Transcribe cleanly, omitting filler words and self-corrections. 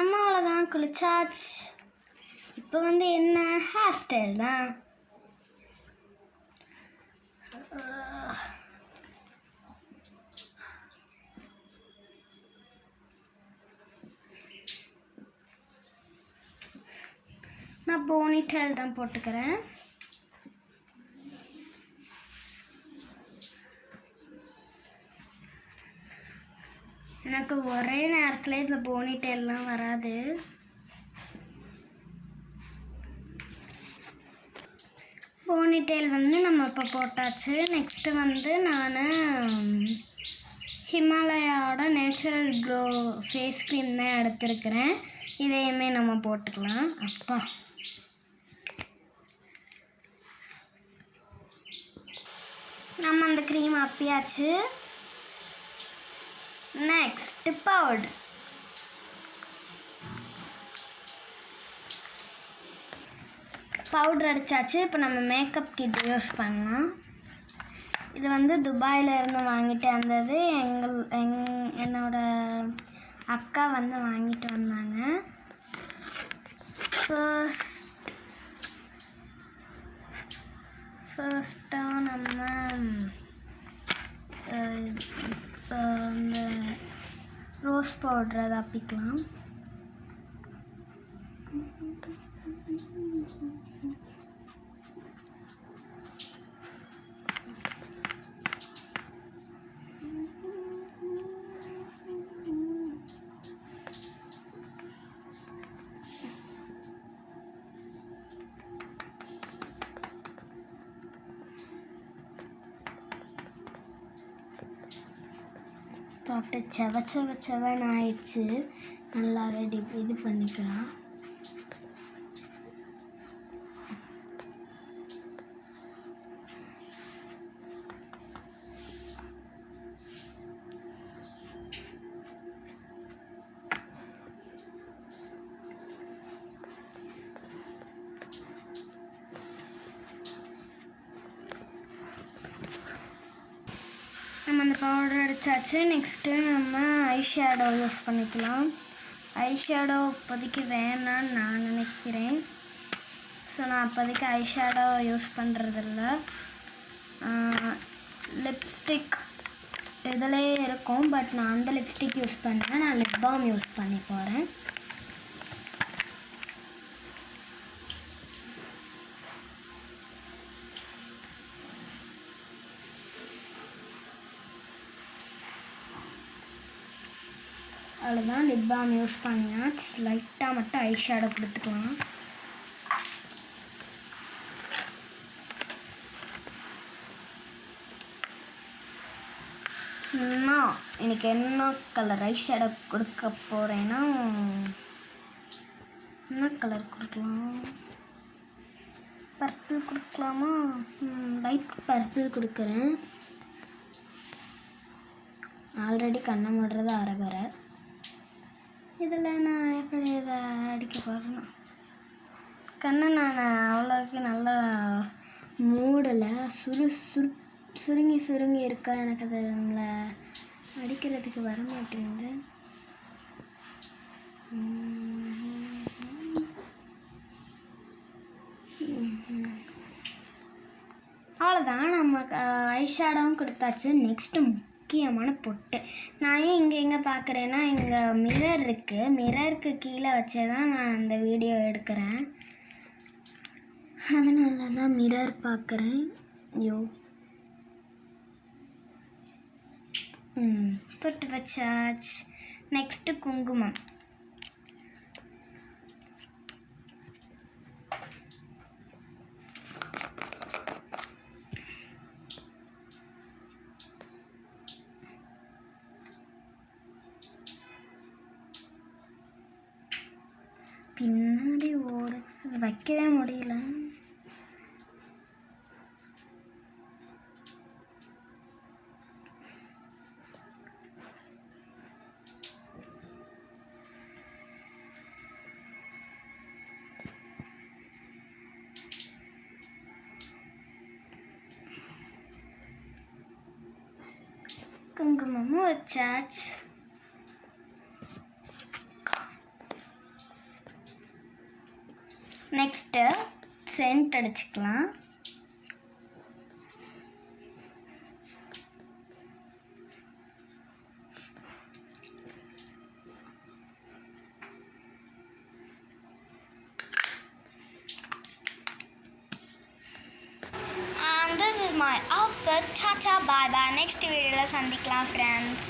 நம்ம அவ்வளோதான், குளிச்சாச்சு. இப்போ வந்து என்ன ஹேர் ஸ்டைல் தான். நான் போனி டெயில் தான் போட்டுக்கிறேன். எனக்கு ஒரே நேரத்தில் இந்த போனி டெயில்லாம் வராது. போனி டெயில் வந்து நம்ம இப்போ போட்டாச்சு. நெக்ஸ்ட்டு வந்து நான் ஹிமாலயாவோட நேச்சுரல் க்ளோ ஃபேஸ் க்ரீம் தான் எடுத்துருக்கிறேன். இதையுமே நம்ம போட்டுக்கலாம். அப்பா நம்ம அந்த க்ரீம் அப்பியாச்சு. நெக்ஸ்ட் பவுடர் அடித்தாச்சு. இப்போ நம்ம மேக்கப் கிட் யூஸ் பண்ணலாம். இது வந்து துபாயில் இருந்து வாங்கிட்டு வந்தது. என்னோடய அக்கா வந்து வாங்கிட்டு வந்தாங்க. ஃபர்ஸ்ட்டாக நம்ம இந்த ரோஸ் பவுடர் அதை அப்பிக்கலாம். சாப்பிட்டு செவன்னு ஆயிடுச்சு. நல்லாவே இது பண்ணிக்கலாம். நம்ம அந்த பவுடர் அடித்தாச்சு. நெக்ஸ்ட்டு நம்ம ஐஷேடோ யூஸ் பண்ணிக்கலாம். ஐஷேடோ இப்போதைக்கு வேணான்னு நான் நினைக்கிறேன். ஸோ நான் அப்போதைக்கு ஐஷேடோ யூஸ் பண்ணுறதில்ல. லிப்ஸ்டிக் இதிலே இருக்கும். பட் நான் அந்த லிப்ஸ்டிக் யூஸ் பண்ணுறேன். நான் லிப் பாம் யூஸ் பண்ணி போகிறேன். அவ்வளோதான், லிப் பாம் யூஸ் பண்ணியாச்சு. லைட்டாக மட்டும் ஐ ஷேடோ கொடுத்துக்கலாம். நான் எனக்கு என்ன கலர் ஐ ஷேடோ கொடுக்க போகிறேன்னா, என்ன கலர் கொடுக்கலாம்? பர்பிள் கொடுக்கலாமா? லைட் பர்பிள் கொடுக்குறேன். ஆல்ரெடி கண்ணை மூடுறது அரைகுறை. இதில் நான் எப்படி இதை அடிக்க போகிறேன்னா, கண்ணை நான் அவ்வளோக்கு நல்லா மூடலை. சுருங்கி இருக்கா. எனக்கு அதை நம்மளை அடிக்கிறதுக்கு வர மாட்டேங்குது. அவ்வளோதான், நம்ம ஐஷேடோவும் கொடுத்தாச்சு. நெக்ஸ்ட்டு முக்கியமான பொட்டு. நான் ஏன் எங்கே பார்க்குறேன்னா, இங்கே மிரர் இருக்குது. மிரருக்கு கீழே வச்சே தான் நான் அந்த வீடியோ எடுக்கிறேன். அதனால தான் மிரர் பார்க்குறேன். ஐயோ, பொட்டு வச்சாச்சு. நெக்ஸ்ட்டு குங்குமம். பின்னாடி ஓடுது, வைக்கவே முடியல. குங்குமமும் வச்சாச்சு. நெக்ஸ்ட்டு சென்ட் அடிச்சுக்கலாம். And this is my outfit. Tata, bye bye. Next video la sandikalam friends.